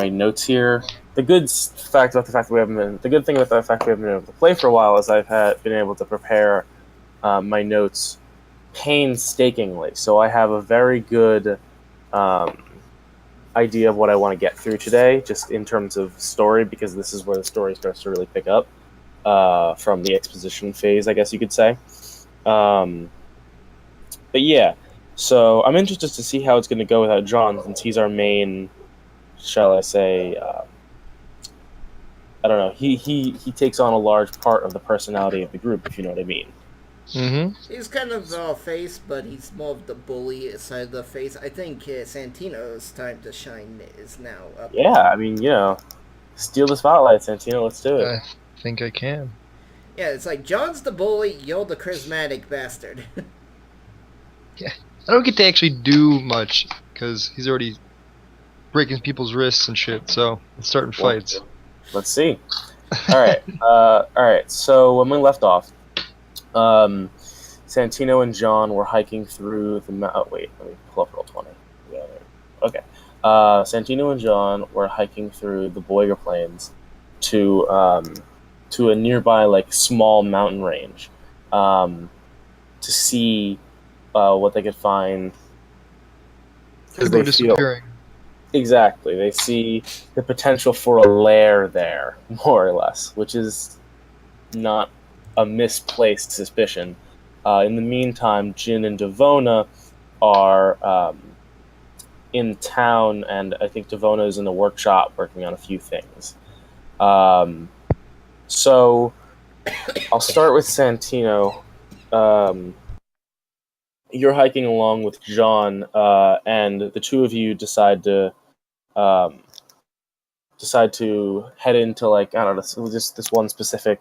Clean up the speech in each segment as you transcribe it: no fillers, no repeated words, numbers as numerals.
my notes here. The good fact about the fact that we haven't been the good thing about the fact we haven't been able to play for a while is I've been able to prepare my notes painstakingly. So I have a very good um, idea of what I want to get through today, just in terms of story, because this is where the story starts to really pick up from the exposition phase, I guess you could say. Um, but yeah, so I'm interested to see how it's going to go without John, since he's our main, shall I say, I don't know. He takes on a large part of the personality of the group, if you know what I mean. Mm-hmm. He's kind of the face, but he's more of the bully side of the face. I think Santino's time to shine is now up. Yeah, I mean, steal the spotlight, Santino. Let's do it. I think I can. Yeah, it's like John's the bully, you're the charismatic bastard. Yeah, I don't get to actually do much because he's already breaking people's wrists and shit. So let's start fights. Let's see. All right. All right. So when we left off, Santino and John were hiking through the. Oh, wait, let me pull up Roll20. Yeah, okay. Santino and John were hiking through the Boyga Plains to a nearby small mountain range to see what they could find. Because they're disappearing. Exactly. They see the potential for a lair there, more or less, which is not a misplaced suspicion. In the meantime, Jin and Devona are in town, and I think Devona is in the workshop working on a few things. So I'll start with Santino. You're hiking along with John, and the two of you decide to head into I don't know, just this one specific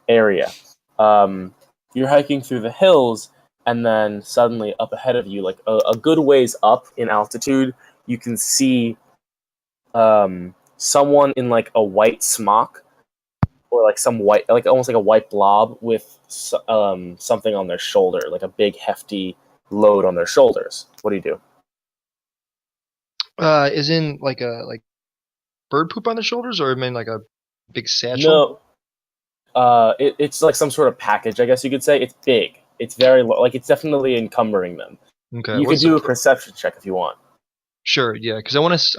area. You're hiking through the hills, and then suddenly up ahead of you, like a good ways up in altitude, you can see someone in a white smock, or some white, almost like a white blob with something on their shoulder, like a big hefty load on their shoulders. What do you do? Is in like bird poop on the shoulders, or I mean like a big satchel? No, it's like some sort of package, I guess you could say. It's big. It's very it's definitely encumbering them. Okay, You could do a perception check if you want. Sure, yeah, because I want to see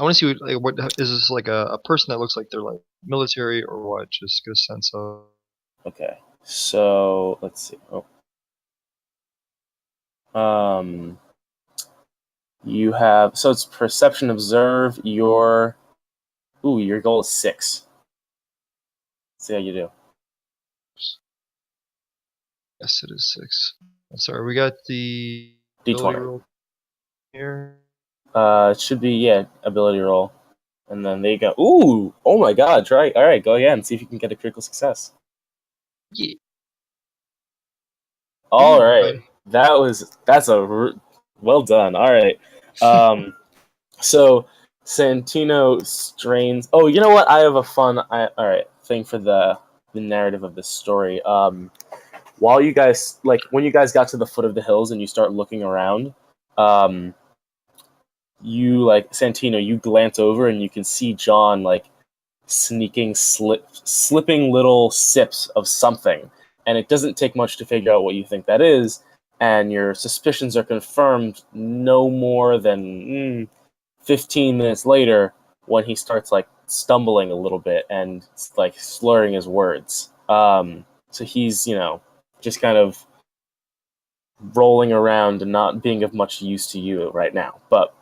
what is this, like a person that looks like they're like military or what? Just get a sense of. Okay, so let's see. You have, so it's perception, observe. Your goal is 6. Let's see how you do. Yes, it is 6. Sorry, we got the ability D20 roll here. It should be ability roll, and then they go. Ooh, oh my God! Try. All right, go again. See if you can get a critical success. Yeah. All right, that's well done. All right, so Santino strains. Oh, you know what? I have a fun. All right, thing for the narrative of this story. While you guys when you guys got to the foot of the hills and you start looking around, you Santino, you glance over and you can see John slipping little sips of something, and it doesn't take much to figure out what you think that is, and your suspicions are confirmed no more than 15 minutes later, when he starts stumbling a little bit and slurring his words. So he's just kind of rolling around and not being of much use to you right now. But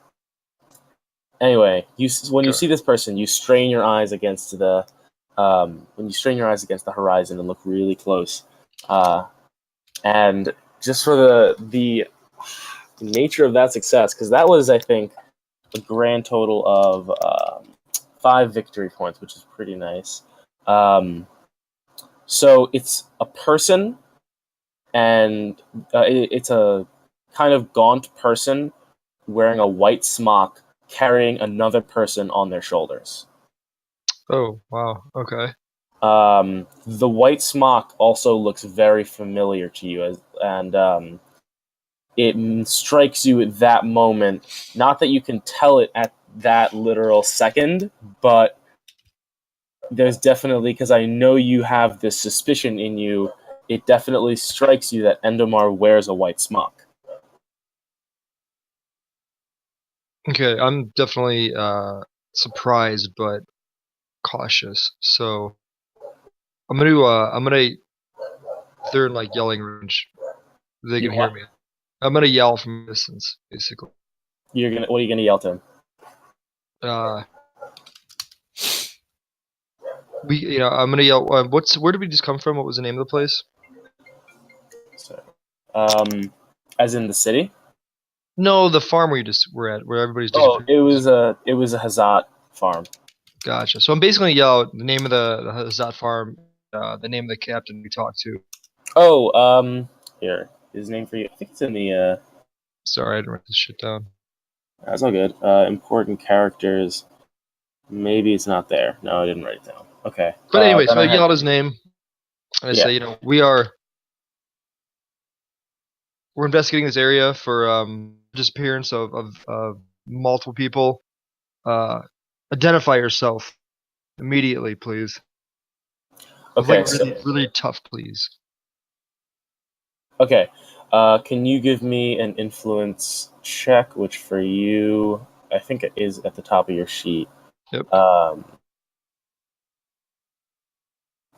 anyway, when you see this person, you strain your eyes against the horizon and look really close. And just for the nature of that success, because that was, I think, a grand total of 5 victory points, which is pretty nice. So it's a person, and it's a kind of gaunt person wearing a white smock, carrying another person on their shoulders. Oh, wow. Okay. The white smock also looks very familiar to you, and it strikes you at that moment. Not that you can tell it at that literal second, but there's definitely, because I know you have this suspicion in you, it definitely strikes you that Endomar wears a white smock. Okay, I'm definitely surprised but cautious. So I'm gonna if they're in like yelling range, they You can hear what? me. I'm gonna yell from a distance, basically. What are you gonna yell to him? Uh, I'm gonna yell. Where did we just come from? What was the name of the place? So, as in the city? No, the farm we just were at, where everybody's Oh, disappeared. it was a Hazat farm. Gotcha. So I'm basically gonna yell out the name of the Hazat farm, the name of the captain we talked to. Oh, here, his name for you. I think it's in the. Sorry, I didn't write this shit down. That's all good. Important characters. Maybe it's not there. No, I didn't write it down. Okay. But anyway, Then so I I yell have. out his name, and I Yeah. say, we're investigating this area for disappearance of multiple people. Uh, identify yourself immediately, please. With like Okay. a really, really tough please. Okay. Can you give me an influence check, which for you, I think it is at the top of your sheet. Yep.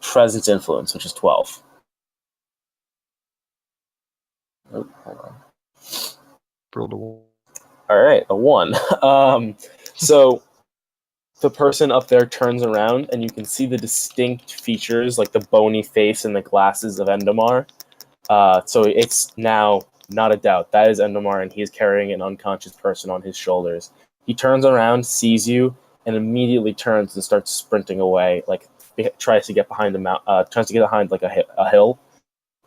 Presence influence, which is 12. Oh, hold on. All right, a 1. So the person up there turns around, and you can see the distinct features, like the bony face and the glasses of Endomar. So it's now not a doubt. That is Endomar, and he is carrying an unconscious person on his shoulders. He turns around, sees you, and immediately turns and starts sprinting away, like tries to get behind tries to get behind like a hill.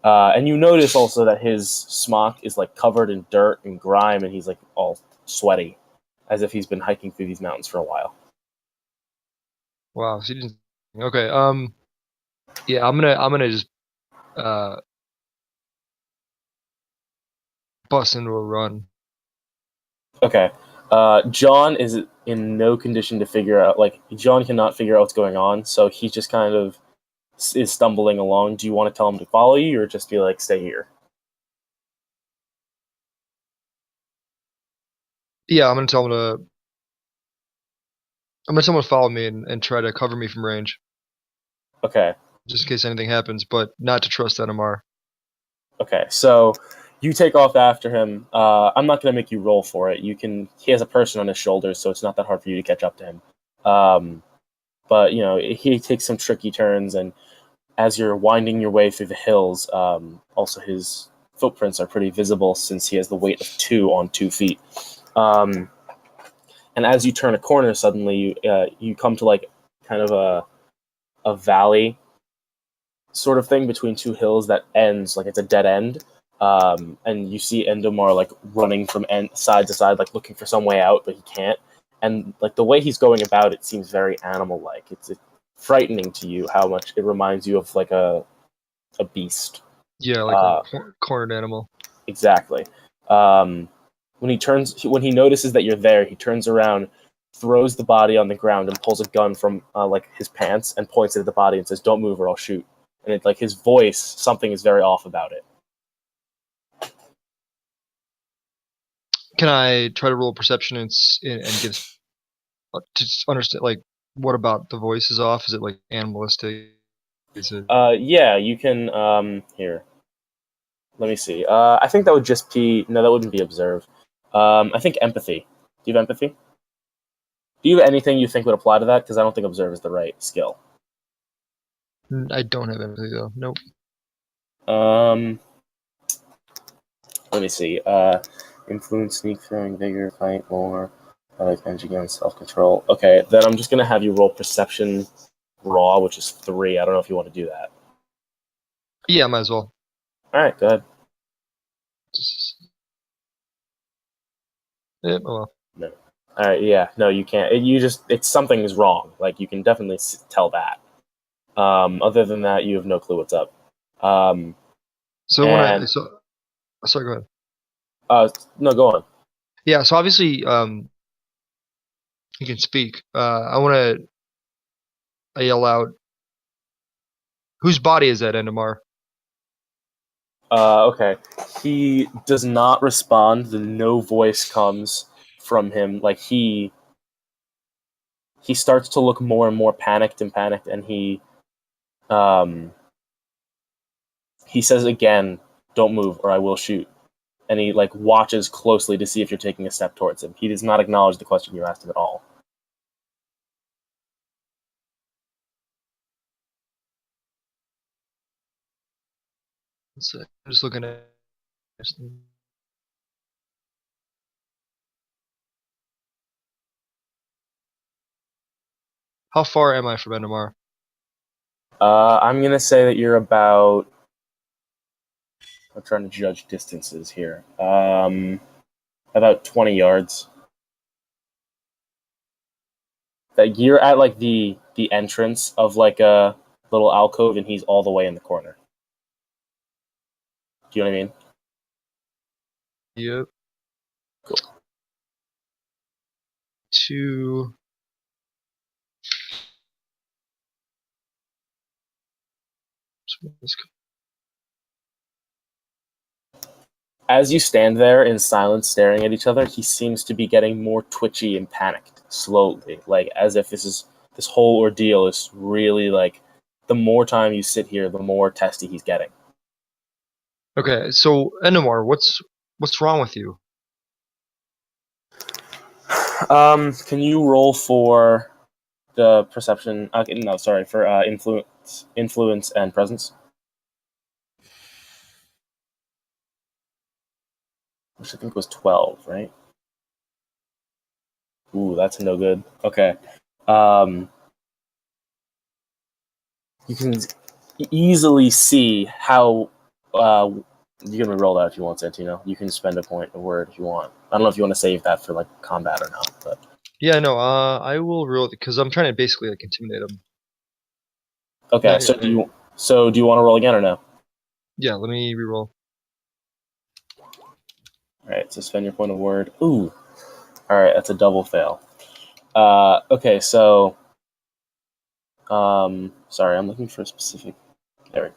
And you notice also that his smock is like covered in dirt and grime, and he's like all sweaty, as if he's been hiking through these mountains for a while. Wow. So you didn't. Okay. Yeah. I'm gonna just bust into a run. Okay. John is in no condition to figure out. Like John cannot figure out what's going on, so he just kind of is stumbling along. Do you want to tell him to follow you, or just be like, stay here? Yeah. I'm gonna tell him to follow me and try to cover me from range, Okay. just in case anything happens, but not to trust NMR. Okay. So you take off after him. I'm not going to make you roll for it. You can. He has a person on his shoulders, so it's not that hard for you to catch up to him. But he takes some tricky turns, and as you're winding your way through the hills, also his footprints are pretty visible since he has the weight of 2 on 2 feet. And as you turn a corner, suddenly you come to like kind of a valley sort of thing between 2 hills that ends like it's a dead end. And you see Endomar like running from side to side, like looking for some way out, but he can't. And like the way he's going about it seems very animal-like. It's frightening to you how much it reminds you of like a beast. Yeah, like a cornered animal. Exactly. When he notices that you're there, he turns around, throws the body on the ground, and pulls a gun from like his pants and points it at the body and says, "Don't move or I'll shoot." And it's like his voice, something is very off about it. Can I try to roll perception and give to understand like what about the voice is off? Is it like animalistic? Is it? Yeah, you can. Here, let me see. I think that would just be no, that wouldn't be observe. I think empathy. Do you have empathy? Do you have anything you think would apply to that? Because I don't think observe is the right skill. I don't have empathy though. Nope. Let me see. Influence, sneak, throwing, vigor, fight, more, advantage against self-control. Okay, then I'm just gonna have you roll perception raw, which is 3. I don't know if you want to do that. Yeah, might as well. All right, go ahead. Yeah, oh well. No. All right, yeah, no, you can't. It's something is wrong. Like you can definitely tell that. Other than that, you have no clue what's up. So when I sorry, go ahead. No, go on. Yeah, so obviously, you can speak. I yell out, whose body is that, Endemar? Okay. He does not respond. No voice comes from him. Like he starts to look more and more panicked, and he says again, "Don't move, or I will shoot." And he like watches closely to see if you're taking a step towards him. He does not acknowledge the question you asked him at all. I'm just looking at. How far am I from Endemar? I'm gonna say that you're about. I'm trying to judge distances here. About 20 yards. That you're at like the entrance of like a little alcove, and he's all the way in the corner. Do you know what I mean? Yep. Cool. To As you stand there in silence, staring at each other, he seems to be getting more twitchy and panicked slowly, like as if this whole ordeal is really like. The more time you sit here, the more testy he's getting. Okay, so Endemar, what's wrong with you? Can you roll for the perception? No, sorry, for influence and presence, which I think was 12, right? Ooh, that's no good. Okay. Um, you can easily see how. You can roll that if you want, Santino. You can spend a word if you want. I don't know if you want to save that for like combat or not, but Yeah, no, I will roll it because I'm trying to basically like intimidate him. okay. No, So do you want to roll again or no? yeah, let me reroll. All right. So spend your point of word. Ooh. All right. That's a double fail. Okay. So sorry, I'm looking for a specific. There we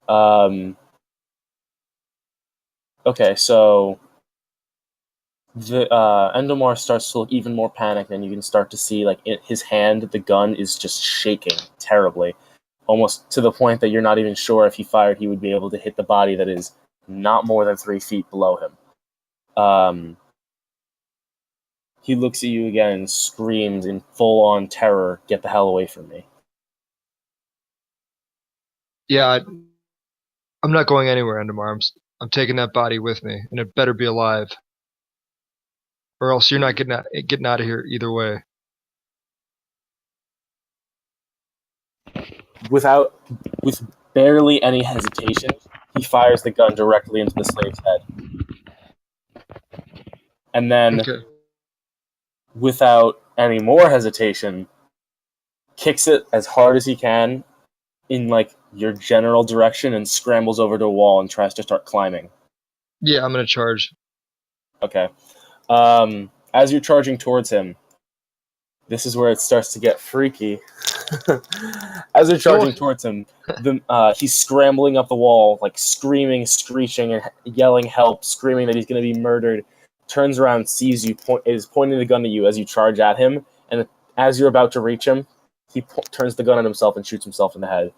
go. Okay. So the Endomar starts to look even more panicked, and you can start to see like his hand, the gun is just shaking terribly, almost to the point that you're not even sure if he fired, he would be able to hit the body that is not more than 3 feet below him. He looks at you again and screams in full-on terror, "Get the hell away from me!" Yeah, I'm not going anywhere, Endemar. I'm taking that body with me, and it better be alive, or else you're not getting out of here either way. With barely any hesitation, he fires the gun directly into the slave's head. And then, Okay. without any more hesitation, kicks it as hard as he can in like your general direction and scrambles over to a wall and tries to start climbing. Yeah, I'm gonna charge. Okay. As you're charging towards him, this is where it starts to get freaky. As you're charging towards him, he's scrambling up the wall, like screaming, screeching, and yelling help, screaming that he's going to be murdered. Turns around, sees you, is pointing the gun at you as you charge at him, and as you're about to reach him, he turns the gun at himself and shoots himself in the head.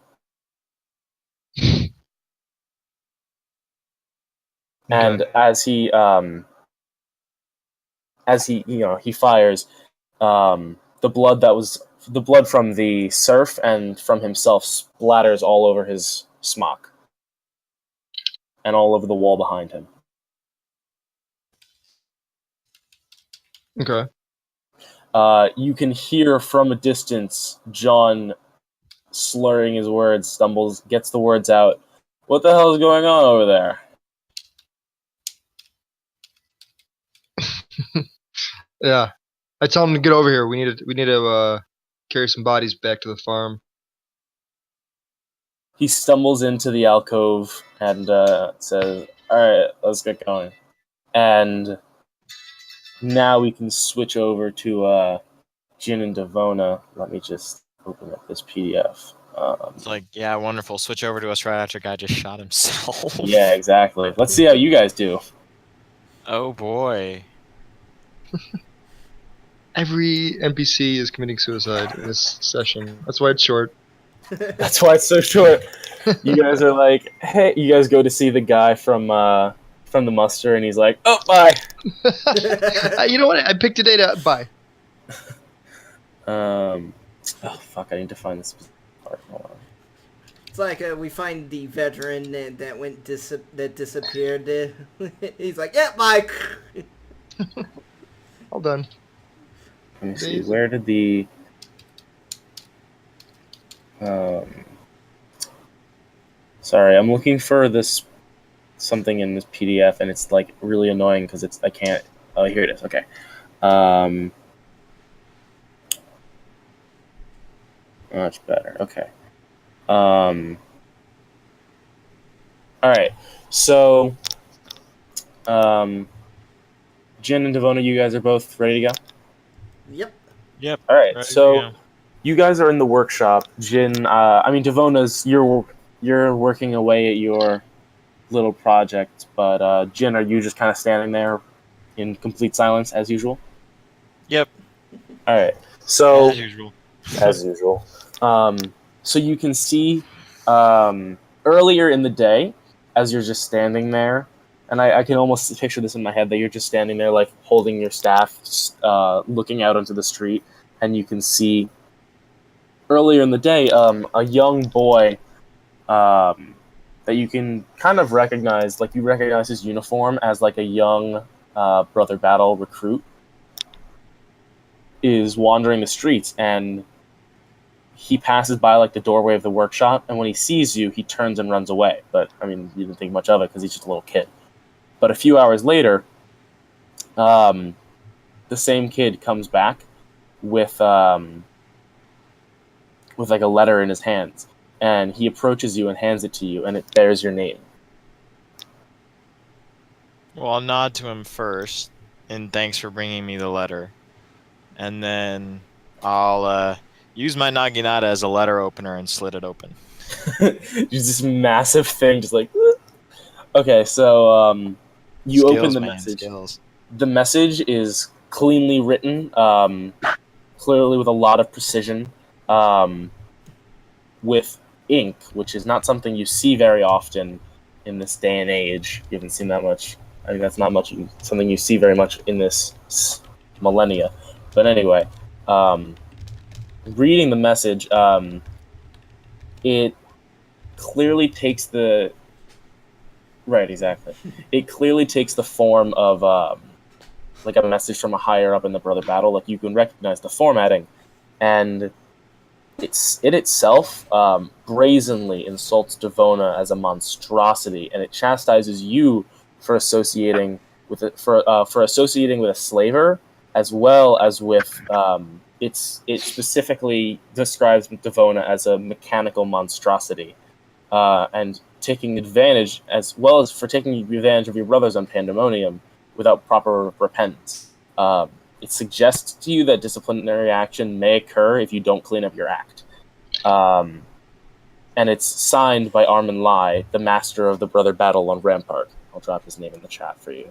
And Okay. as he fires, the blood from the surf and from himself splatters all over his smock and all over the wall behind him. Okay. You can hear from a distance John slurring his words, stumbles, gets the words out. "What the hell is going on over there?" Yeah, I tell him to get over here. We need to carry some bodies back to the farm. He stumbles into the alcove and says, "All right, let's get going." And now we can switch over to Jin and Devona. Let me just open up this PDF. It's like, yeah, wonderful. Switch over to us right after guy just shot himself. Yeah, exactly. Let's see how you guys do. Oh boy. Every NPC is committing suicide in this session. That's why it's short. That's why it's so short. You guys are like, hey, you guys go to see the guy from the muster, and he's like, oh, bye. You know what? I picked a data. Bye. Oh fuck! I need to find this part. Hold on. It's like we find the veteran that went that disappeared. He's like, yeah, bye. All done. Let me see. Where did the Sorry, I'm looking for this something in this PDF, and it's like really annoying because I can't. Oh, here it is. Okay. Much better. Okay. All right. So, Jin and Devona, you guys are both ready to go? Yep. Yep. All right. Ready to So, go. you guys are in the workshop. Jin, Devona's, you're working away at your little project, but Jin, are you just kind of standing there in complete silence as usual? Yep. All right. So, As usual. as usual. So you can see earlier in the day, as you're just standing there, and I can almost picture this in my head, that you're just standing there, like, holding your staff, looking out onto the street, and you can see earlier in the day a young boy that you can kind of recognize, like, you recognize his uniform as, like, a young Brother Battle recruit, is wandering the streets, and he passes by, like, the doorway of the workshop, and when he sees you, he turns and runs away. But, I mean, you didn't think much of it because he's just a little kid. But a few hours later, the same kid comes back with like, a letter in his hands, and he approaches you and hands it to you, and it bears your name. Well, I'll nod to him first, and thanks for bringing me the letter. And then I'll use my Naginata as a letter opener and slit it open. Just this massive thing, just like... Okay, so you Skills, open the man, message. skills. The message is cleanly written, clearly with a lot of precision, with ink, which is not something you see very often in this day and age. You haven't seen that much. I mean, that's not much something you see very much in this millennia. But anyway, reading the message, it clearly takes the... Right, exactly. It clearly takes the form of like a message from a higher up in the Brother Battle. Like, you can recognize the formatting, and it itself brazenly insults Devona as a monstrosity, and it chastises you for associating with it, for associating with a slaver, as well as with it specifically describes Devona as a mechanical monstrosity, and taking advantage, as well as for taking advantage of your brothers on Pandemonium without proper repentance. It suggests to you that disciplinary action may occur if you don't clean up your act. And it's signed by Armin Lai, the master of the Brother Battle on Rampart. I'll drop his name in the chat for you.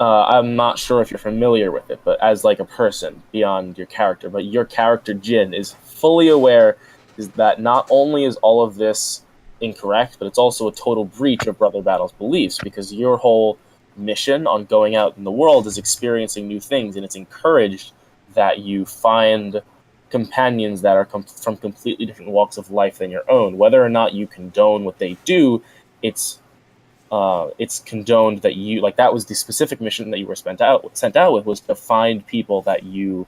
I'm not sure if you're familiar with it, but as like a person beyond your character, but your character Jin is fully aware is that not only is all of this incorrect, but it's also a total breach of Brother Battle's beliefs, because your whole mission on going out in the world is experiencing new things, and it's encouraged that you find companions that are from completely different walks of life than your own. Whether or not you condone what they do, it's condoned that you, like, that was the specific mission that you were sent out with, was to find people that you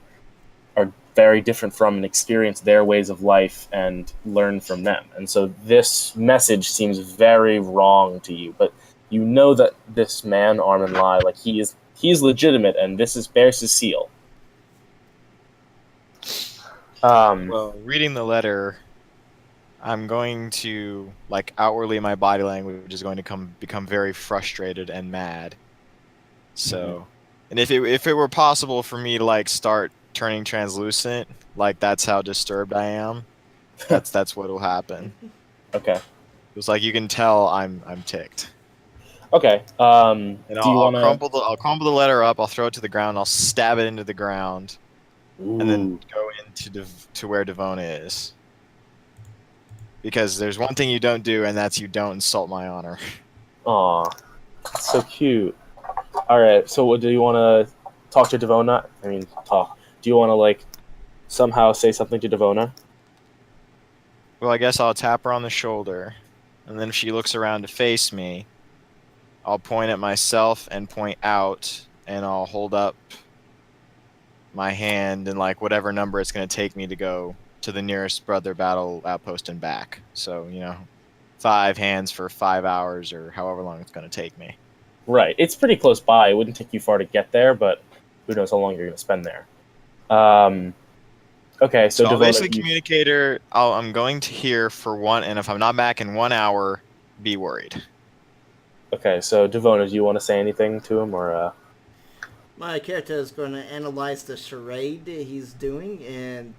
are very different from and experience their ways of life and learn from them. And so this message seems very wrong to you, but you know that this man, Armin Lai, like, he is legitimate, and this bears his seal. Well, reading the letter, I'm going to like outwardly my body language is going to become very frustrated and mad. So, and if it were possible for me to like start turning translucent, like that's how disturbed I am. That's what will happen. Okay. It's like you can tell I'm ticked. Okay. And Do you want to? I'll crumple the letter up. I'll throw it to the ground. I'll stab it into the ground, and then Ooh. go into to where Devona is. Because there's one thing you don't do, and that's you don't insult my honor. Aw, that's so cute. All right. So, do you want to talk to Devona? I mean, talk. Do you want to like somehow say something to Devona? Well, I guess I'll tap her on the shoulder, and then if she looks around to face me, I'll point at myself and point out, and I'll hold up my hand and like whatever number it's going to take me to go to the nearest brother battle outpost and back. So, 5 hands for 5 hours or however long it's going to take me. Right. It's pretty close by. It wouldn't take you far to get there, but who knows how long you're going to spend there. Okay, so I'll Devona, basically communicate her. I'm going to hear for one, and if I'm not back in 1 hour, be worried. Okay, so Devona, do you want to say anything to him, or? My character is going to analyze the charade he's doing and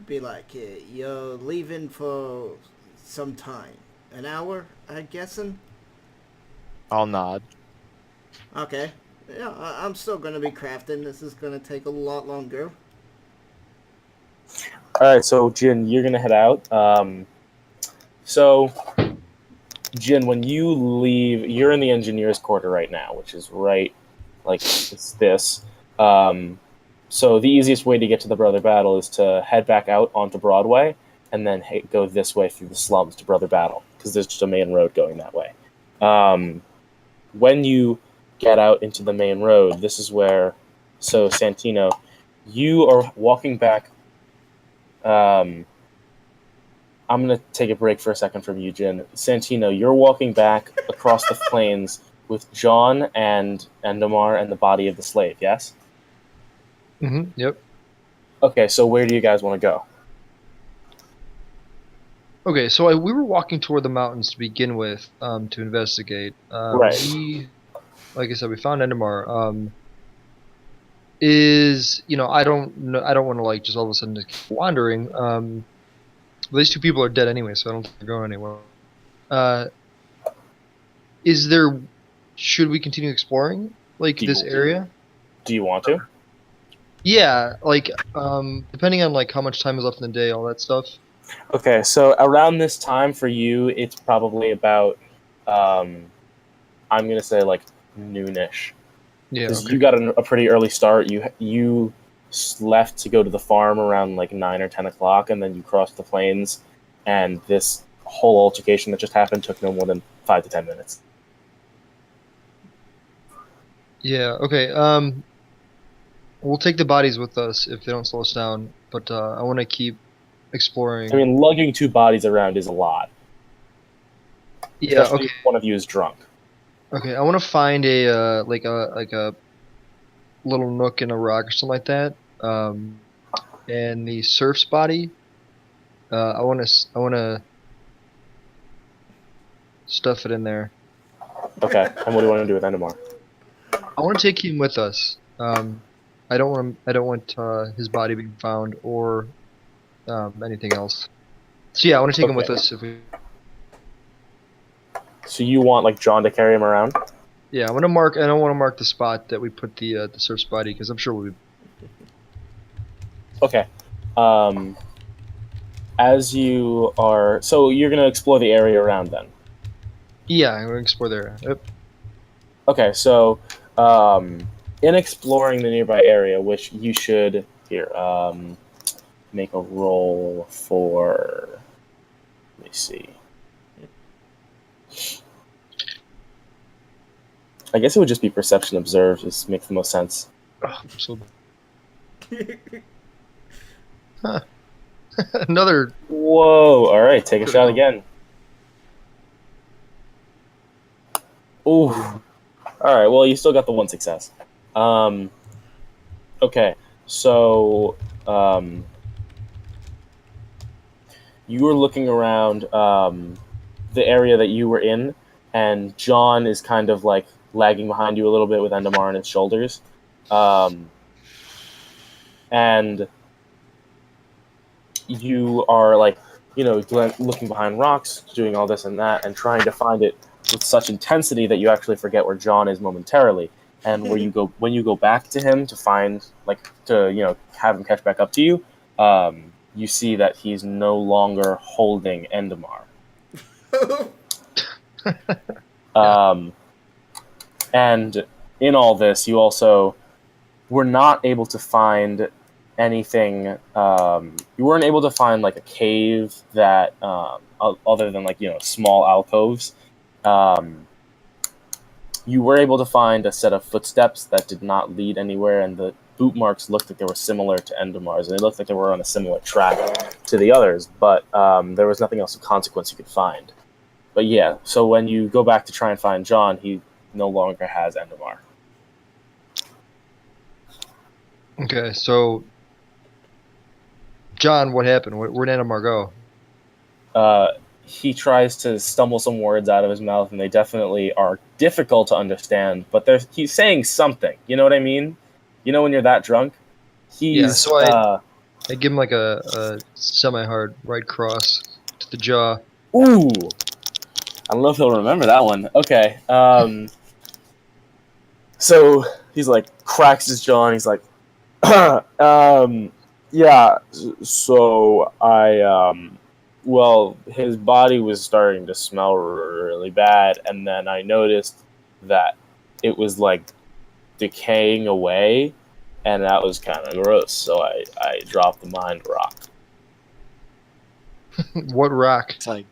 be like, "You're leaving for some time. An hour, I'm guessing?" I'll nod. Okay. Yeah, I'm still going to be crafting. This is going to take a lot longer. All right, so Jin, you're gonna head out. So Jin, when you leave, you're in the engineer's quarter right now, which is right, like it's this. So the easiest way to get to the Brother Battle is to head back out onto Broadway, and then go this way through the slums to Brother Battle, because there's just a main road going that way. When you get out into the main road, this is where, so Santino, you are walking back. I'm gonna take a break for a second from you, Jin. Santino, you're walking back across the plains with John and Endemar and the body of the slave. Yes. Yep. Okay, so where do you guys want to go? Okay, so we were walking toward the mountains to begin with, to investigate. Right. Like I said, we found Endemar. I don't know, I don't want to like just all of a sudden just keep wandering. These two people are dead anyway, so I don't think they're going anywhere. Should we continue exploring this area? Do you want to? Yeah, depending on how much time is left in the day, all that stuff. Okay, so around this time for you, it's probably about, I'm gonna say noonish. Yeah, Because okay. you got a pretty early start. You left to go to the farm around 9 or 10 o'clock, and then you crossed the plains, and this whole altercation that just happened took no more than 5 to 10 minutes. Yeah, okay. We'll take the bodies with us if they don't slow us down, but I want to keep exploring. I mean, lugging 2 bodies around is a lot. Yeah, especially okay. if one of you is drunk. Okay, I want to find a like a little nook in a rock or something like that. And the surf's body. I want to stuff it in there. Okay, and what do you want to do with Endemar? I want to take him with us. I don't want his body being found or anything else. So yeah, I want to take him with us if we. So you want John to carry him around? Yeah, I want to mark. I don't want to mark the spot that we put the surf's body because I'm sure we'll be. Okay. As you are, so you're gonna explore the area around then. Yeah, I'm gonna explore there. Yep. Okay, so in exploring the nearby area, which you should make a roll for. Let me see. I guess it would just be perception observed. Just makes the most sense. Oh, so. Huh. Another. Whoa! All right, take a shot again. Ooh. All right. Well, you still got the 1 success. Okay. So you are looking around the area that you were in, and John is kind of like lagging behind you a little bit with Endemar on his shoulders. And you are like, looking behind rocks, doing all this and that, and trying to find it with such intensity that you actually forget where John is momentarily. And when you go back to him to find, have him catch back up to you, you see that he's no longer holding Endemar. And in all this, you also were not able to find anything. You weren't able to find like a cave that, other than small alcoves. You were able to find a set of footsteps that did not lead anywhere, and the boot marks looked like they were similar to Endemar's, and they looked like they were on a similar track to the others, but there was nothing else of consequence you could find. But yeah, so when you go back to try and find John, he no longer has Endemar. Okay, so John, what happened? Where'd Endemar go? He tries to stumble some words out of his mouth, and they definitely are difficult to understand, but he's saying something. You know what I mean? You know when you're that drunk? So I give him like a semi-hard right cross to the jaw. Ooh! I don't know if he'll remember that one. Okay. So he's like, cracks his jaw, and he's like, yeah, so well, his body was starting to smell really bad, and then I noticed that it was like decaying away, and that was kind of gross, so I dropped the mind rock. What rock? It's like,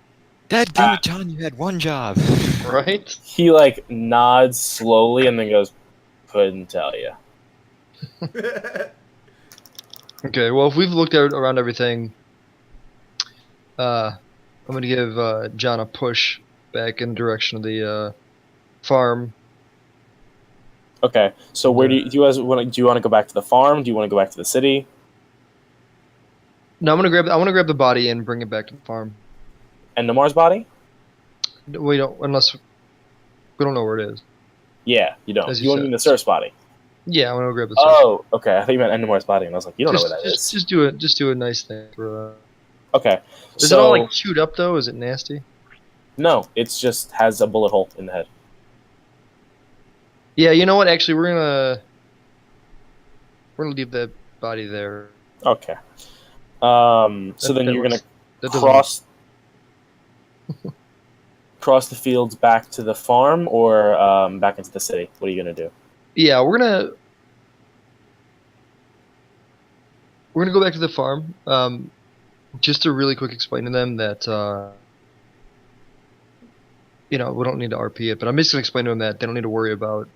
dadgummit, John, you had one job. Right? He like nods slowly and then goes, couldn't tell you. Okay, well, if we've looked around everything, I'm going to give John a push back in the direction of the farm. Okay, so where do you guys want to go back to the farm? Do you want to go back to the city? No, I want to grab the body and bring it back to the farm. And Namar's body? We don't, unless we don't know where it is. Yeah, you don't. As You want to said. mean the Surf's body? Yeah, I want to grab the. Oh, okay. I thought you meant Endemar's body, and I was like, you don't know where that is. Just do a nice thing for. Okay. Is it all like chewed up though? Is it nasty? No, it's just has a bullet hole in the head. Yeah, you know what? Actually, we're gonna leave that body there. Okay. So then you're gonna cross the fields back to the farm, or back into the city. What are you gonna do? Yeah, we're gonna go back to the farm. Just to really quick explain to them that we don't need to RP it, but I'm just gonna explain to them that they don't need to worry about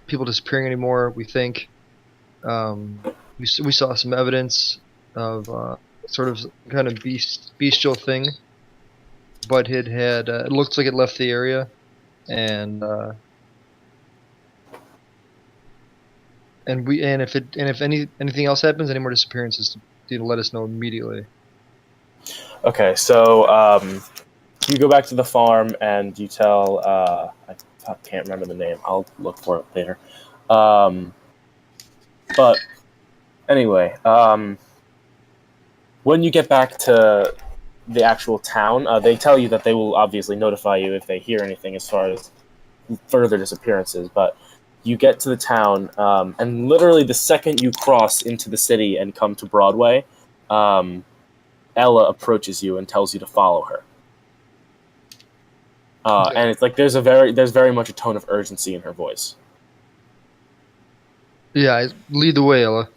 people disappearing anymore. We think we saw some evidence of sort of kind of bestial thing, but it looks like it left the area, and if anything else happens, any more disappearances, let us know immediately. Okay, so you go back to the farm and you tell I can't remember the name. I'll look for it later. But anyway, when you get back to the actual town, they tell you that they will obviously notify you if they hear anything as far as further disappearances. But you get to the town, and literally the second you cross into the city and come to Broadway, Ella approaches you and tells you to follow her. Okay. And it's like there's very much a tone of urgency in her voice. Yeah, lead the way, Ella.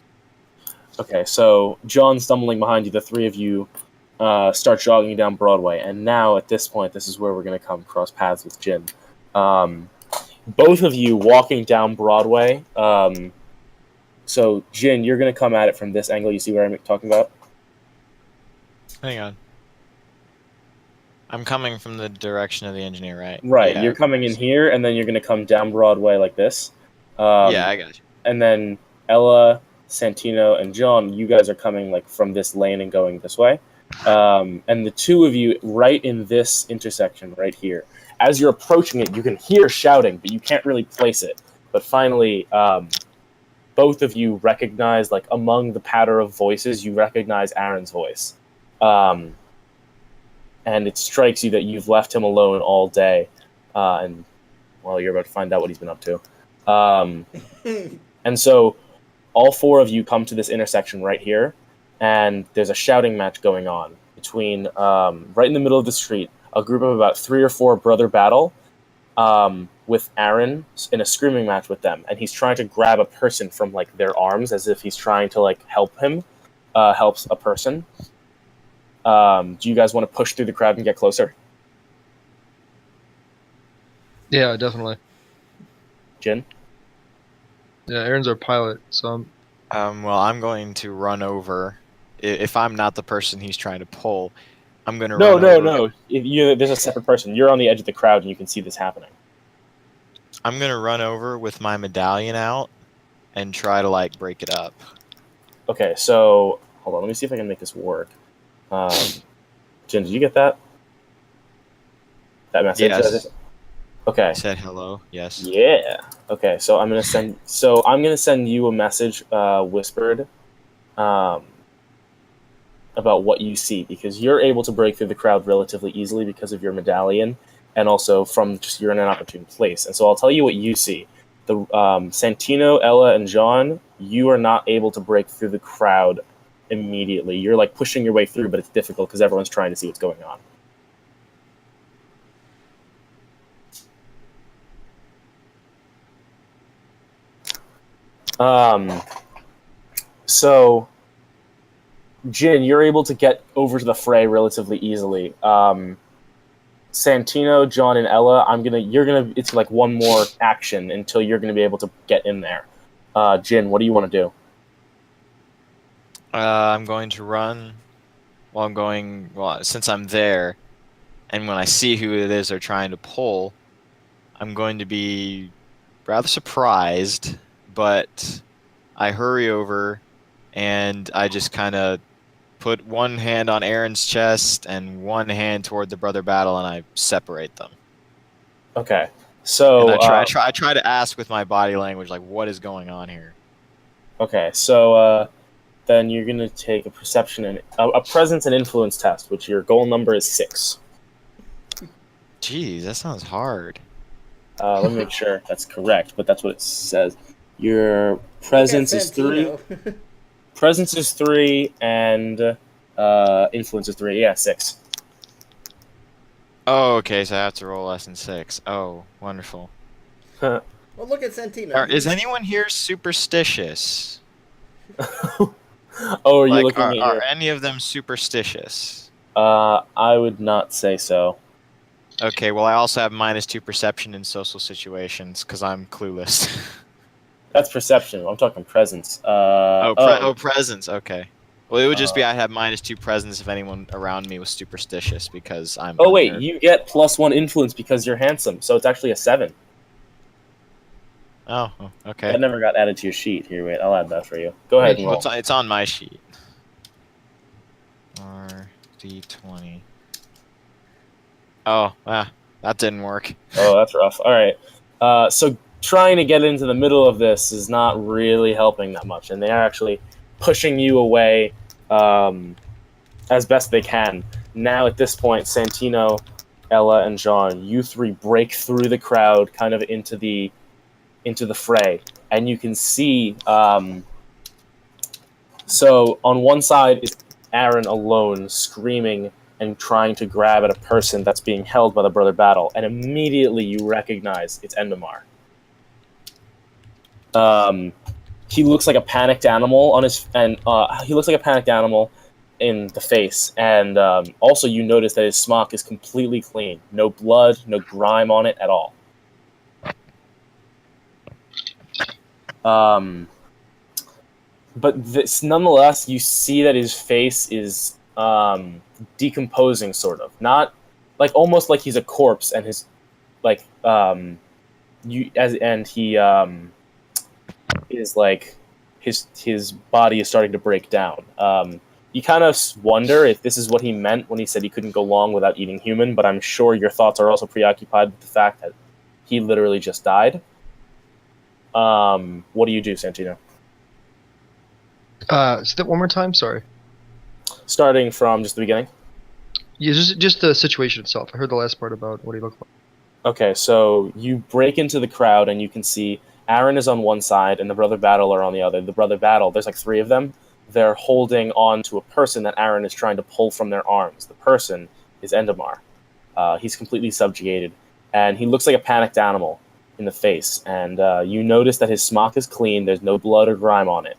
Okay, so John stumbling behind you, the three of you start jogging down Broadway, and now at this point, this is where we're going to come cross paths with Jin. Both of you walking down Broadway. So Jin, you're going to come at it from this angle. You see where I'm talking about? Hang on. I'm coming from the direction of the engineer, right? Right. Yeah, You're coming in here, and then you're going to come down Broadway like this. Yeah, I got you. And then Ella, Santino, and John, you guys are coming like from this lane and going this way. And the two of you, right in this intersection, right here, as you're approaching it, you can hear shouting, but you can't really place it. But finally, both of you recognize, like among the patter of voices, you recognize Aaron's voice. And it strikes you that you've left him alone all day. And, well, you're about to find out what he's been up to. And so all four of you come to this intersection right here, and there's a shouting match going on between, right in the middle of the street, a group of about 3 or 4 brother battle, with Aaron in a screaming match with them, and he's trying to grab a person from like their arms as if he's trying to like helps a person. Do you guys want to push through the crowd and get closer? Yeah, definitely. Jin? Yeah, Aaron's our pilot, so Well, I'm going to run over. If I'm not the person he's trying to pull, I'm going to No, run no, over. no. There's a separate person. You're on the edge of the crowd, and you can see this happening. I'm going to run over with my medallion out and try to, like, break it up. Okay, so hold on. Let me see if I can make this work. Jin, did you get that? That message? Yes. Okay. I said hello. Yes. Yeah. Okay. So I'm gonna send you a message, whispered, about what you see, because you're able to break through the crowd relatively easily because of your medallion, and also from just you're in an opportune place. And so I'll tell you what you see. The Santino, Ella, and John, you are not able to break through the crowd immediately. You're like pushing your way through, but it's difficult because everyone's trying to see what's going on. So, Jin, you're able to get over to the fray relatively easily. Santino, John, and Ella, it's like one more action until you're gonna be able to get in there. Jin, what do you want to do? I'm going to run. Since I'm there, and when I see who it is they're trying to pull, I'm going to be rather surprised, but I hurry over and I just kind of put one hand on Aaron's chest and one hand toward the brother battle, and I separate them. Okay, so And I try to ask with my body language, like, what is going on here? okay, so then you're gonna take a perception and a presence and influence test, which your goal number is 6. Jeez, that sounds hard. Let me make sure that's correct, but that's what it says. Your presence is 3. Presence is 3, and influence is 3. Yeah, 6. Oh, okay, so I have to roll less than 6. Oh, wonderful. Well, look at Santino. Is anyone here superstitious? Oh, are you Like, looking at are your... any of them superstitious? I would not say so. Okay, well, I also have -2 perception in social situations because I'm clueless. That's perception. I'm talking presence. Presence. Okay. Well, it would just be I have -2 presence if anyone around me was superstitious because I'm. Oh wait, you get +1 influence because you're handsome, so it's actually a 7. Oh, okay. That never got added to your sheet. Here, wait, I'll add that for you. Go ahead and roll. It's on my sheet. R-D-20. Oh, that didn't work. Oh, that's rough. All right. So trying to get into the middle of this is not really helping that much, and they are actually pushing you away as best they can. Now, at this point, Santino, Ella, and John, you 3 break through the crowd, kind of into the fray, and you can see. So on one side is Aaron alone, screaming and trying to grab at a person that's being held by the brother battle, and immediately you recognize it's Endemar. He looks like a panicked animal he looks like a panicked animal in the face, and also you notice that his smock is completely clean, no blood, no grime on it at all. But nonetheless, you see that his face is decomposing, sort of, not like almost like he's a corpse, and his like he is like his body is starting to break down. you kind of wonder if this is what he meant when he said he couldn't go long without eating human, but I'm sure your thoughts are also preoccupied with the fact that he literally just died. What do you do, Santino? Say that one more time. Sorry. Starting from just the beginning. Yeah, just the situation itself. I heard the last part about what he looked like. Okay, so you break into the crowd and you can see Aaron is on one side and the Brother Battle are on the other. The Brother Battle, there's like 3 of them. They're holding on to a person that Aaron is trying to pull from their arms. The person is Endemar. He's completely subjugated, and he looks like a panicked animal in the face. And you notice that his smock is clean. There's no blood or grime on it.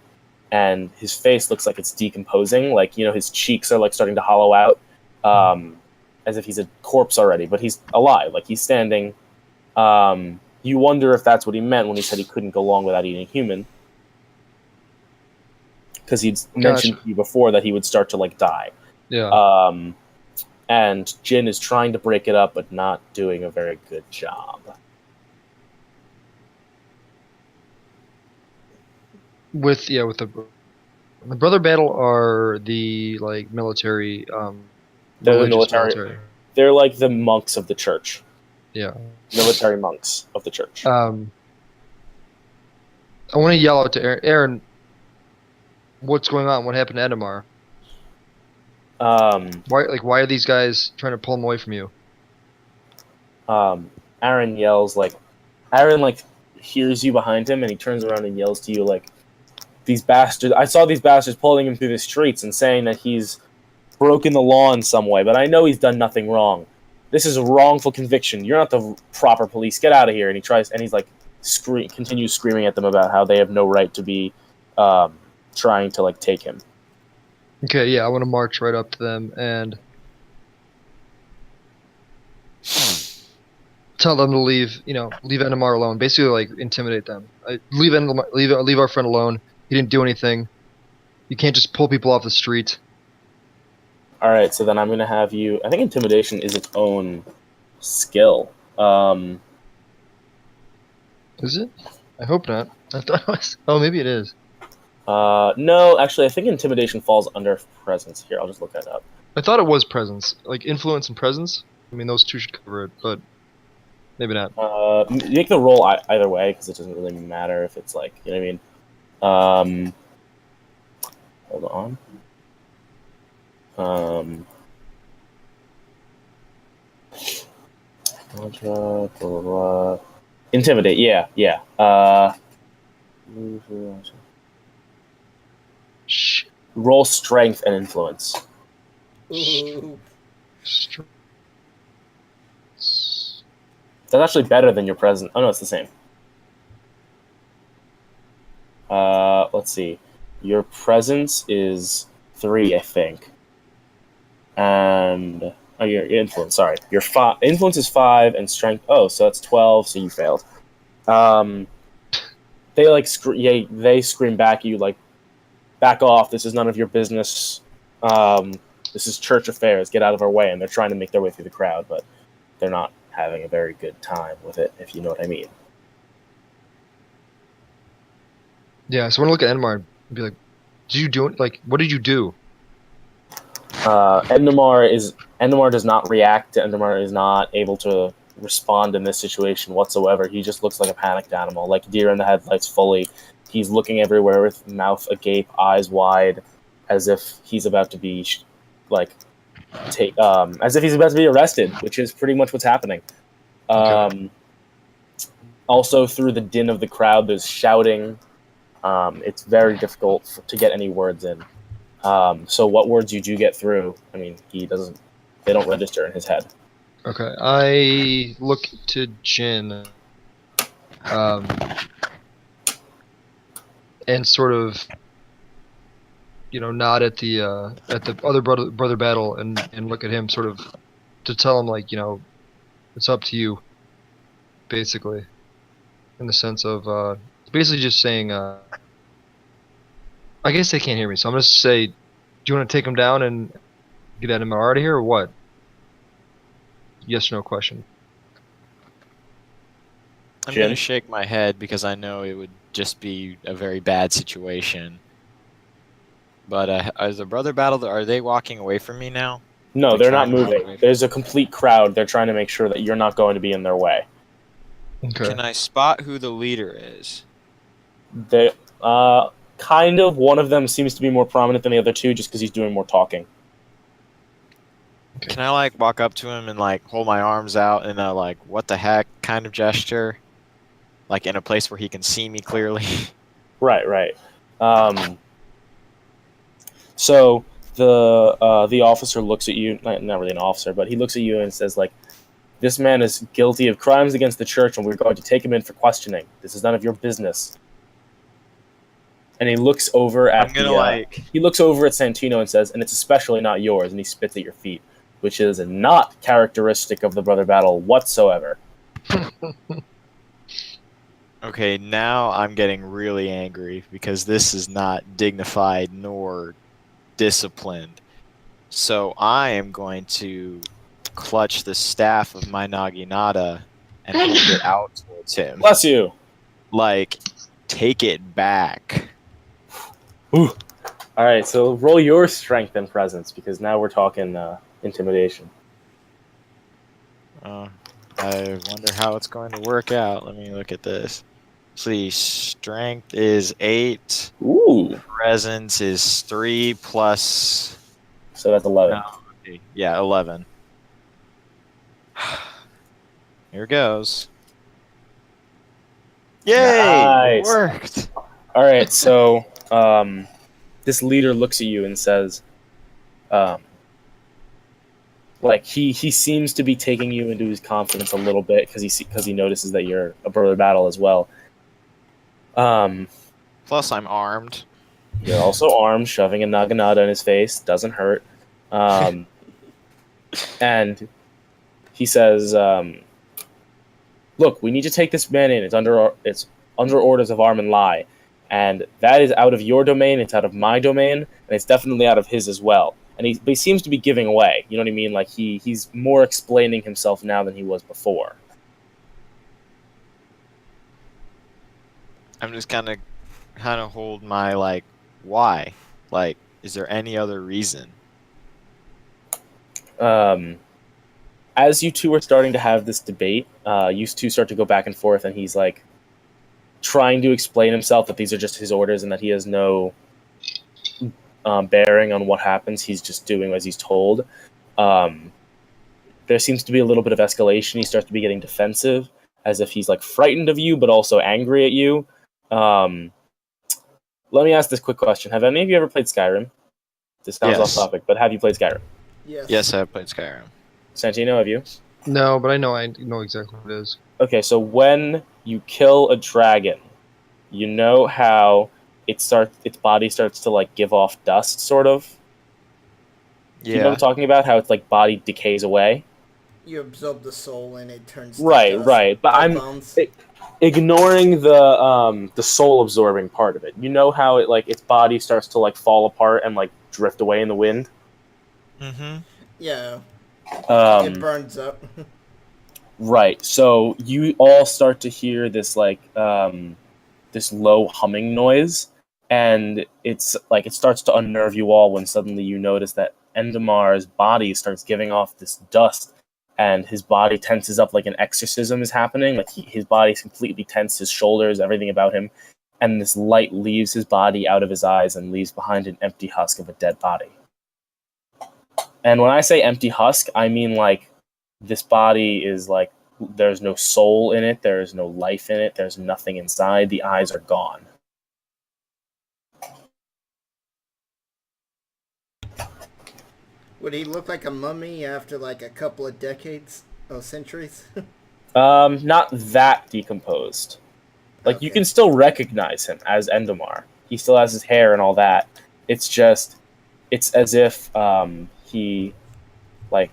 And his face looks like it's decomposing. Like, his cheeks are like starting to hollow out. As if he's a corpse already, but he's alive. Like, he's standing. You wonder if that's what he meant when he said he couldn't go long without eating human. Because he'd mentioned to you before that he would start to, like, die. Yeah. And Jin is trying to break it up, but not doing a very good job. With the Brother Battle are the, like, military, They're the religious military. They're like the monks of the church. Yeah. Military monks of the church. I want to yell out to Aaron. Aaron, what's going on? What happened to Endemar? Why are these guys trying to pull him away from you? Aaron yells, like, Aaron hears you behind him, and he turns around and yells to you, like, these bastards, I saw these bastards pulling him through the streets and saying that he's broken the law in some way, but I know he's done nothing wrong. This is a wrongful conviction. You're not the proper police. Get out of here. And he's like, continues screaming at them about how they have no right to be trying to, like, take him. Okay, yeah, I want to march right up to them and tell them to leave Endemar alone. Basically, like, intimidate them. Leave our friend alone. He didn't do anything. You can't just pull people off the street. All right, so then I'm going to have you... I think intimidation is its own skill. Is it? I hope not. I thought it was... Oh, maybe it is. No, actually, I think intimidation falls under presence. Here, I'll just look that up. I thought it was presence. Like, influence and presence. I mean, those two should cover it, but maybe not. You make the roll either way, because it doesn't really matter if it's like... You know what I mean? Hold on. Blah, blah, blah. Intimidate, yeah. Roll strength and influence. Ooh. That's actually better than your presence. Oh no, it's the same. Let's see. Your presence is 3, I think. And your influence. Sorry, your influence is 5, and strength. Oh, so that's 12. So you failed. They like they scream back at you like, "Back off! This is none of your business. This is church affairs. Get out of our way!" And they're trying to make their way through the crowd, but they're not having a very good time with it, if you know what I mean. Yeah, so I want to look at Endemar and be like, "Did you do it? Like, what did you do?" Endemar does not react. Endemar is not able to respond in this situation whatsoever. He just looks like a panicked animal, like deer in the headlights fully. He's looking everywhere with mouth agape, eyes wide, as if he's about to be as if he's about to be arrested, which is pretty much what's happening. Okay. Also, through the din of the crowd, there's shouting. It's very difficult to get any words in. So what words you do get through, I mean, they don't register in his head. Okay, I look to Jin, and sort of, nod at the other brother battle and look at him sort of to tell him, like, it's up to you, basically, in the sense of basically just saying, I guess they can't hear me, so I'm gonna say, do you want to take him down and get Endemar out of here, or what? Yes or no question. I'm Jin? going to shake my head because I know it would just be a very bad situation. But is the brother battle? Are they walking away from me now? No, Like they're not trying to walk moving. away? There's a complete crowd. They're trying to make sure that you're not going to be in their way. Okay. Can I spot who the leader is? They, kind of. One of them seems to be more prominent than the other two, just because he's doing more talking. Okay. Can I like walk up to him and like hold my arms out in a like what the heck kind of gesture? Like in a place where he can see me clearly. Right. So the officer looks at you. Not really an officer, but he looks at you and says, like, "This man is guilty of crimes against the church, and we're going to take him in for questioning. This is none of your business." And he looks over at I'm gonna he looks over at Santino and says, "And it's especially not yours." And he spits at your feet, which is not characteristic of the brother battle whatsoever. Okay, now I'm getting really angry because this is not dignified nor disciplined. So I am going to clutch the staff of my Naginata and hold it out towards him. Bless you. Like, take it back. Ooh. All right, so roll your strength and presence, because now we're talking intimidation. I wonder how it's going to work out. Let me look at this. See, strength is 8. Ooh. Presence is 3 plus. So that's 11. No, okay. Yeah, 11. Here goes. Yay! It Nice. worked. All right, so this leader looks at you and says, like he seems to be taking you into his confidence a little bit because he notices that you're a brother battle as well. Plus, I'm armed. You're also armed, shoving a naginata in his face. Doesn't hurt. And he says, "Look, we need to take this man in. It's under orders of Arm and Lai, and that is out of your domain. It's out of my domain, and it's definitely out of his as well." And he seems to be giving away. You know what I mean? Like he's more explaining himself now than he was before. I'm just kind of hold my like, why? Like, is there any other reason? As you two are starting to have this debate, you two start to go back and forth, and he's like trying to explain himself that these are just his orders and that he has no bearing on what happens. He's just doing as he's told. There seems to be a little bit of escalation. He starts to be getting defensive, as if he's like frightened of you, but also angry at you. Let me ask this quick question. Have any of you ever played Skyrim? This sounds Yes. off topic, but have you played Skyrim? Yes, I have played Skyrim. Santino, have you? No, but I know exactly what it is. Okay, so when you kill a dragon, you know how its body starts to like give off dust, sort of? Yeah. You know what I'm talking about? How its like body decays away? You absorb the soul and it turns to Right. dust, But to I'm bones. ignoring the soul absorbing part of it. You know how it like its body starts to like fall apart and like drift away in the wind? Mm-hmm. Yeah, it Um, burns up. right. So you all start to hear this like this low humming noise, and it's like it starts to unnerve you all when suddenly you notice that Endamar's body starts giving off this dust, and his body tenses up like an exorcism is happening. Like his body's completely tense, his shoulders, everything about him, and this light leaves his body out of his eyes and leaves behind an empty husk of a dead body. And when I say empty husk, I mean like this body is like there's no soul in it, there's no life in it, there's nothing inside, the eyes are gone. Would he look like a mummy after like a couple of decades or centuries? Not that decomposed. Like you Okay. can still recognize him as Endemar. He still has his hair and all that. It's just it's as if he like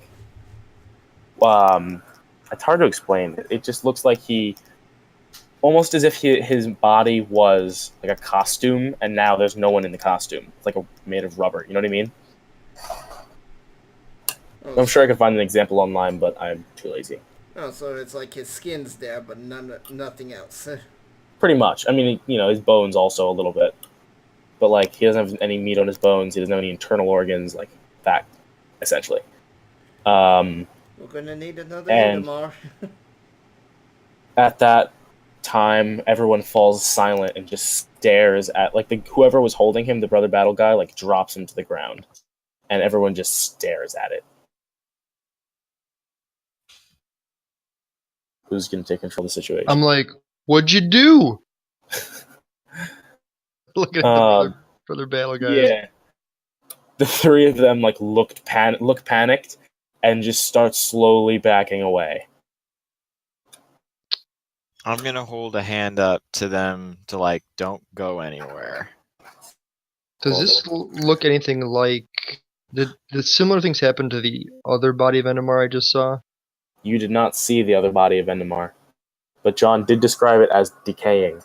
it's hard to explain. It just looks like he almost as if his body was like a costume, and now there's no one in the costume. It's like made of rubber. You know what I mean? Oh, I'm sure I could find an example online, but I'm too lazy. Oh, so it's like his skin's there, but nothing else. Pretty much. I mean, you know, his bones also a little bit, but like he doesn't have any meat on his bones. He doesn't have any internal organs, like that, essentially. We're gonna need another And Indamar. at that time, everyone falls silent and just stares at like whoever was holding him, the brother battle guy, like drops him to the ground, and everyone just stares at it. Who's gonna take control of the situation? I'm like, what'd you do? Look at the brother battle guys. Yeah. The three of them like look panicked and just start slowly backing away. I'm gonna hold a hand up to them to like don't go anywhere. Does this look anything like the similar things happen to the other body of Endemar I just saw? You did not see the other body of Endemar, but John did describe it as decaying.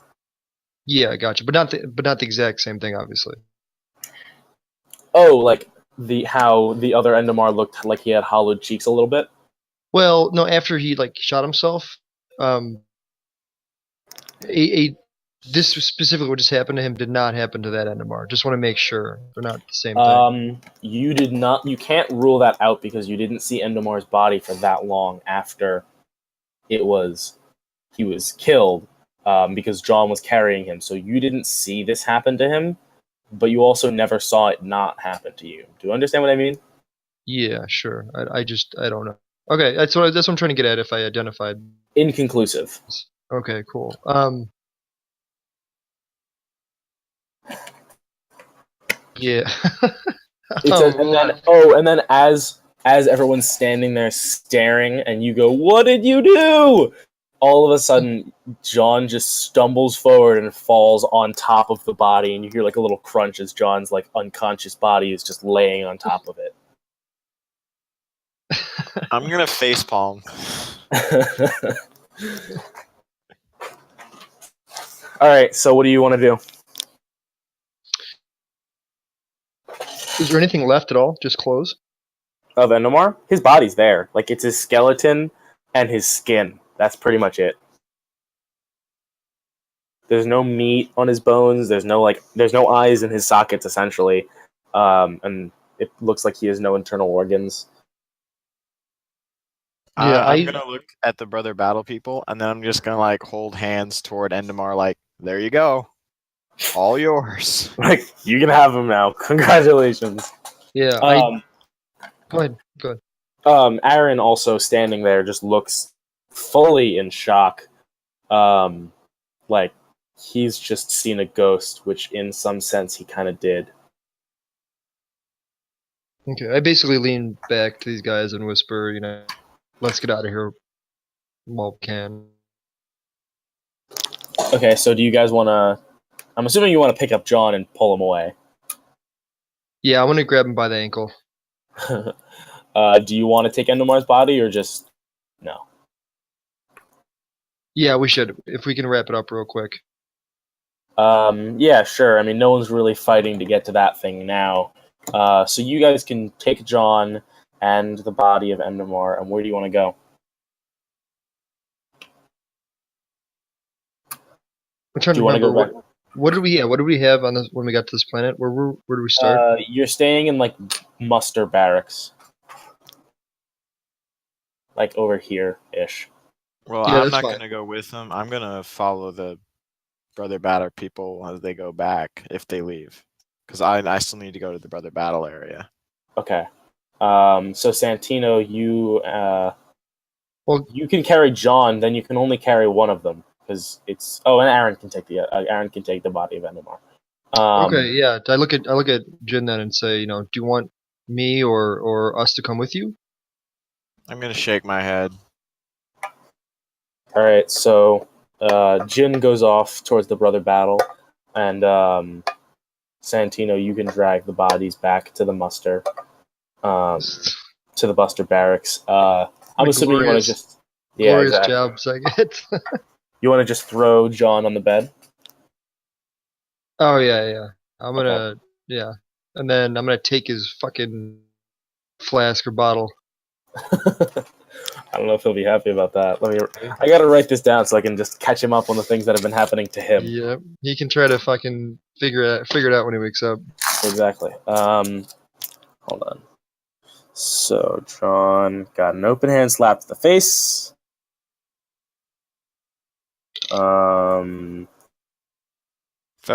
Yeah, I gotcha. But not the exact same thing, obviously. Oh, like how the other Endemar looked like he had hollowed cheeks a little bit. Well, no, after he like shot himself, this specifically what just happened to him did not happen to that Endemar. Just want to make sure they're not the same thing. You did not. You can't rule that out because you didn't see Endemar's body for that long after he was killed. Because John was carrying him, so you didn't see this happen to him, but you also never saw it not happen to you. Do you understand what I mean? Yeah, sure. I don't know. Okay, that's what I'm trying to get at. If I identified. Inconclusive. Okay, cool. Yeah. And then as everyone's standing there staring, and you go, "What did you do?" All of a sudden, John just stumbles forward and falls on top of the body, and you hear like a little crunch as John's like unconscious body is just laying on top of it. I'm gonna facepalm. All right, so what do you want to do? Is there anything left at all? Just clothes? Of Endemar? His body's there. Like, it's his skeleton and his skin. That's pretty much it. There's no meat on his bones. There's no eyes in his sockets, essentially. And it looks like he has no internal organs. Yeah, I'm gonna look at the brother battle people, and then I'm just gonna like hold hands toward Endemar, like, there you go, all yours. Like, you can have him now. Congratulations. Yeah. Go ahead. Aaron, also standing there, just looks fully in shock. Like he's just seen a ghost, which in some sense he kind of did. Okay, I basically lean back to these guys and whisper, let's get out of here while we can. Okay, so do you guys want to... I'm assuming you want to pick up John and pull him away. Yeah, I want to grab him by the ankle. Do you want to take Endemar's body or just... No? Yeah, we should, if we can wrap it up real quick. Yeah, sure. I mean, no one's really fighting to get to that thing now. So you guys can take John and the body of Endemar, and where do you want to go? I'm trying to remember what did we have on this when we got to this planet? Where do we start? You're staying in like muster barracks, like over here ish. Well, Yeah, I'm that's not fine. gonna go with them. I'm gonna follow the brother battle people as they go back if they leave, because I still need to go to the brother battle area. Okay. So Santino, you can carry John. Then you can only carry one of them because it's... Oh, and Aaron can take the body of Endemar. Okay, yeah. I look at Jin then and say, do you want me or us to come with you? I'm gonna shake my head. All right, so Jin goes off towards the brother battle, and Santino, you can drag the bodies back to the muster, to the Buster barracks. I'm assuming you want to just... Yeah, glorious exactly. jobs I get. You want to just throw John on the bed? Oh yeah. I'm gonna and then I'm gonna take his fucking flask or bottle. I don't know if he'll be happy about that. I gotta write this down so I can just catch him up on the things that have been happening to him. Yep. He can try to fucking figure it out when he wakes up. Exactly. Hold on. So John got an open hand slap to the face. Fell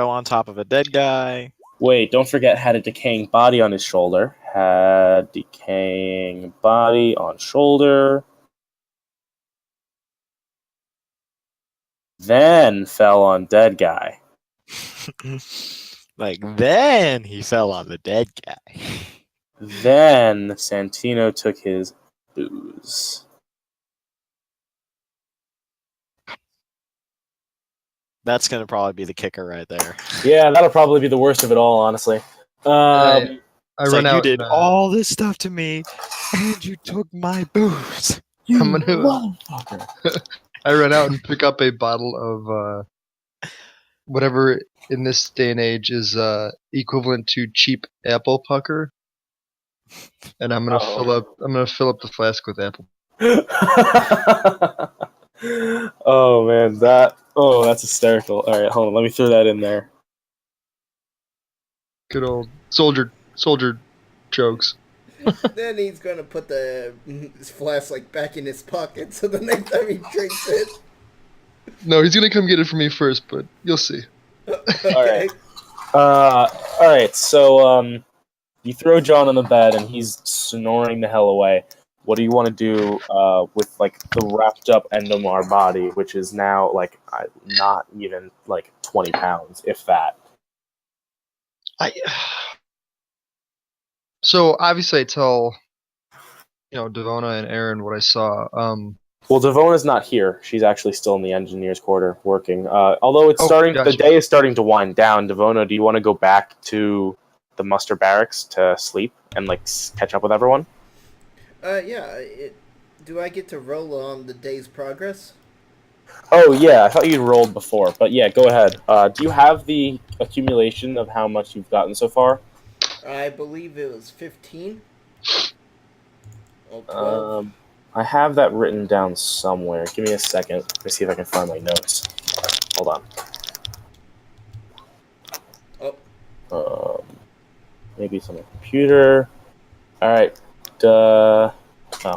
on top of a dead guy. Wait, don't forget had a decaying body on his shoulder. Had decaying body on shoulder. Then fell on dead guy. Then he fell on the dead guy. Then Santino took his booze. That's gonna probably be the kicker right there. Yeah, that'll probably be the worst of it all, honestly. I It's run like, you out. did and, all this stuff to me, and you took my booze. I'm gonna. Motherfucker. I run out and pick up a bottle of whatever in this day and age is equivalent to cheap apple pucker, and I'm gonna fill up. I'm gonna fill up the flask with apple. Oh man, that's hysterical. All right, hold on, let me throw that in there. Good old soldier jokes. Then he's gonna put his flask like back in his pocket, so the next time he drinks it. No, he's gonna come get it from me first, but you'll see. Okay. All right. So you throw John on the bed and he's snoring the hell away. What do you want to do with like the wrapped up Endomar body, which is now like not even like 20 pounds, if that? So obviously I tell Devona and Aaron what I saw. Well, Devona's not here. She's actually still in the engineer's quarter working. Although it's starting, gotcha. the day is starting to wind down. Devona, do you want to go back to the muster barracks to sleep and like catch up with everyone? Yeah. Do I get to roll on the day's progress? Oh yeah, I thought you'd rolled before, but yeah, go ahead. Do you have the accumulation of how much you've gotten so far? I believe it was 15. Or 12. I have that written down somewhere. Give me a second. Let me see if I can find my notes. Hold on. Oh. Maybe it's on the computer. All right. Oh,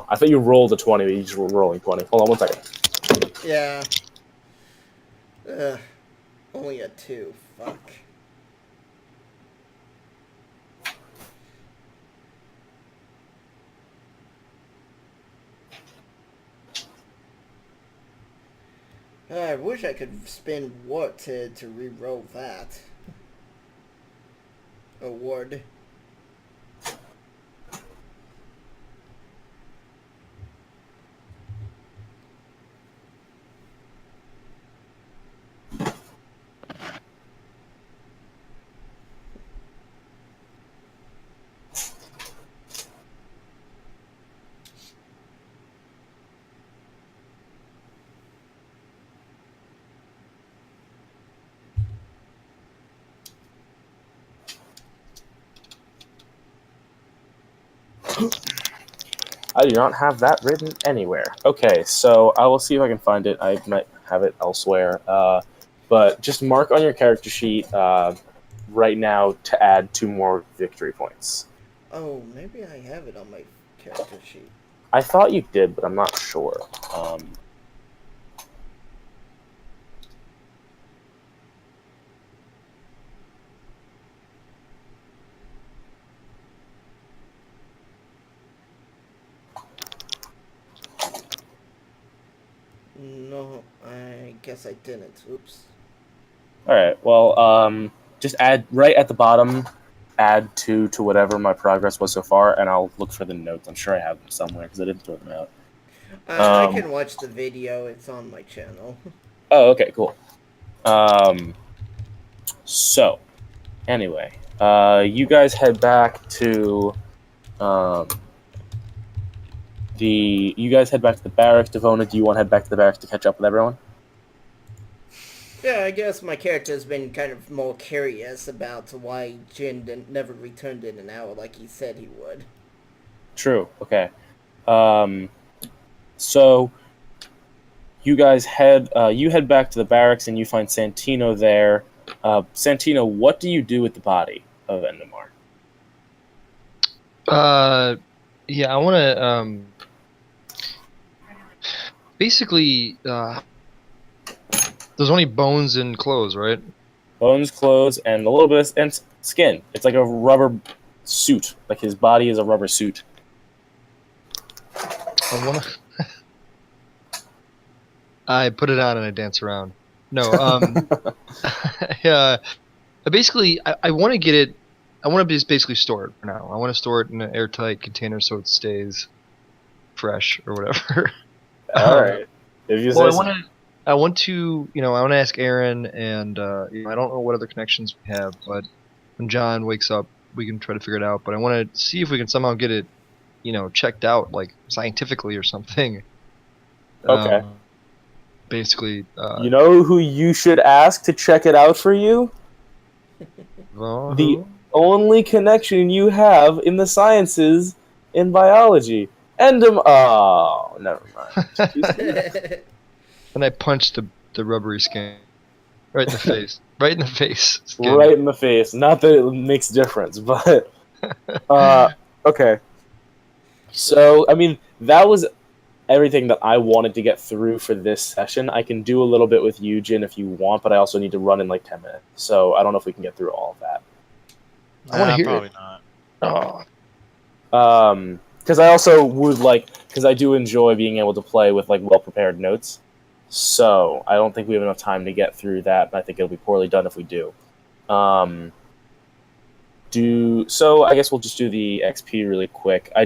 I thought you rolled a 20, but you just were rolling 20. Hold on one second. Yeah. Only a 2. Fuck. I wish I could spend what to re-roll that award. I do not have that written anywhere. Okay, so I will see if I can find it. I might have it elsewhere. But just mark on your character sheet right now to add 2 more victory points. Oh, maybe I have it on my character sheet. I thought you did, but I'm not sure. No, I guess I didn't. Oops. All right. Well, just add right at the bottom. Add 2 to whatever my progress was so far, and I'll look for the notes. I'm sure I have them somewhere because I didn't throw them out. I can watch the video. It's on my channel. Oh, okay, cool. So, anyway, you guys head back to you guys head back to the barracks. Devona, do you want to head back to the barracks to catch up with everyone? Yeah, I guess my character's been kind of more curious about why Jin never returned in an hour like he said he would. True. Okay. So you guys head back to the barracks and you find Santino there. Santino, what do you do with the body of Endemar? Yeah, I want to basically there's only bones and clothes, right? Bones, clothes, and a little bit and skin. It's like a rubber suit. Like his body is a rubber suit. I want to. I put it on and I dance around. No, yeah. Basically, I want to get it. I want to just basically store it for now. I want to store it in an airtight container so it stays fresh or whatever. All right. If you Well, say so. I want to, I want to ask Aaron, and I don't know what other connections we have, but when John wakes up, we can try to figure it out. But I want to see if we can somehow get it, checked out, like scientifically or something. Okay. Basically, You know who you should ask to check it out for you? The only connection you have in the sciences in biology. Oh, never mind. and I punched the rubbery skin right in the face, right in the face. Skin. Right in the face. Not that it makes a difference, but okay. So, I mean, that was everything that I wanted to get through for this session. I can do a little bit with you, Jin, if you want, but I also need to run in like 10 minutes. So I don't know if we can get through all of that. I want to hear probably it. not. Oh. Because I also would because I do enjoy being able to play with like well-prepared notes. So I don't think we have enough time to get through that, and I think it'll be poorly done if we do. So I guess we'll just do the XP really quick. I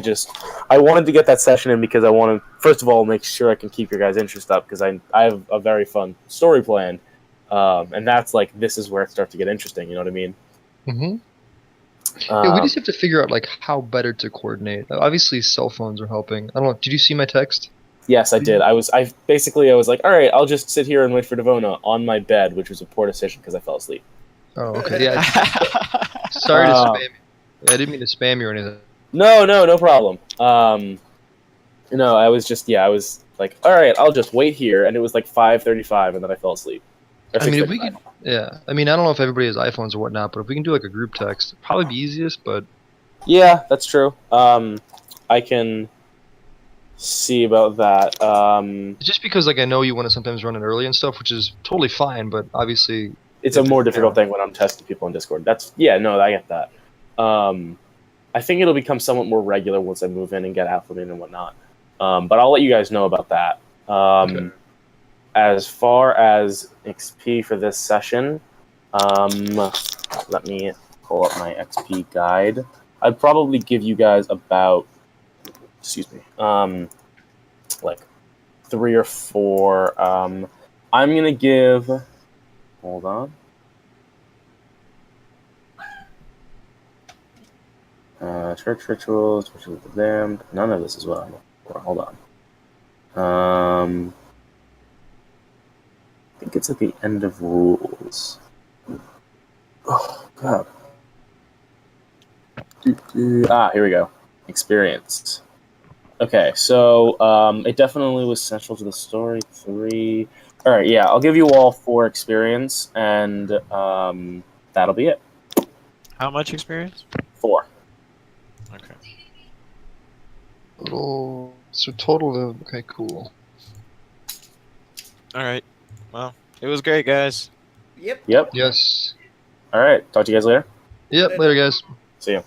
wanted to get that session in because I want to first of all make sure I can keep your guys' interest up because I have a very fun story planned, and that's like this is where it starts to get interesting. You know what I mean? Mm-hmm. Yeah, we just have to figure out like how better to coordinate. Obviously, cell phones are helping. I don't know. Did you see my text? Yes, I did. I was like, all right, I'll just sit here and wait for Devona on my bed, which was a poor decision because I fell asleep. Oh, okay. Yeah. Sorry to spam you. I didn't mean to spam you or anything. No problem. No, I was like, all right, I'll just wait here, and it was like 5:35, and then I fell asleep. Or I mean, if we 6:35. could, yeah. I mean, I don't know if everybody has iPhones or whatnot, but if we can do like a group text, it'd probably be easiest. But Yeah, that's true. I can see about that. it's just because like I know you want to sometimes run it early and stuff, which is totally fine. But obviously, It's a more difficult thing when I'm testing people on Discord. No, I get that. I think it'll become somewhat more regular once I move in and get acclimated and whatnot. But I'll let you guys know about that. Okay. As far as XP for this session, let me pull up my XP guide. I'd probably give you guys about, like 3 or 4. I'm gonna give. Hold on. Church rituals, rituals of the damned. None of this is what I'm looking for. Hold on. I think it's at the end of rules. Oh, God. Here we go. Experience. Okay, so it definitely was central to the story. 3. All right, yeah, I'll give you all 4 experience, and that'll be it. How much experience? 4. Okay. So total of okay, cool. All right. Well, it was great, guys. Yep. Yep. Yes. All right. Talk to you guys later. Yep. Later, guys. See you.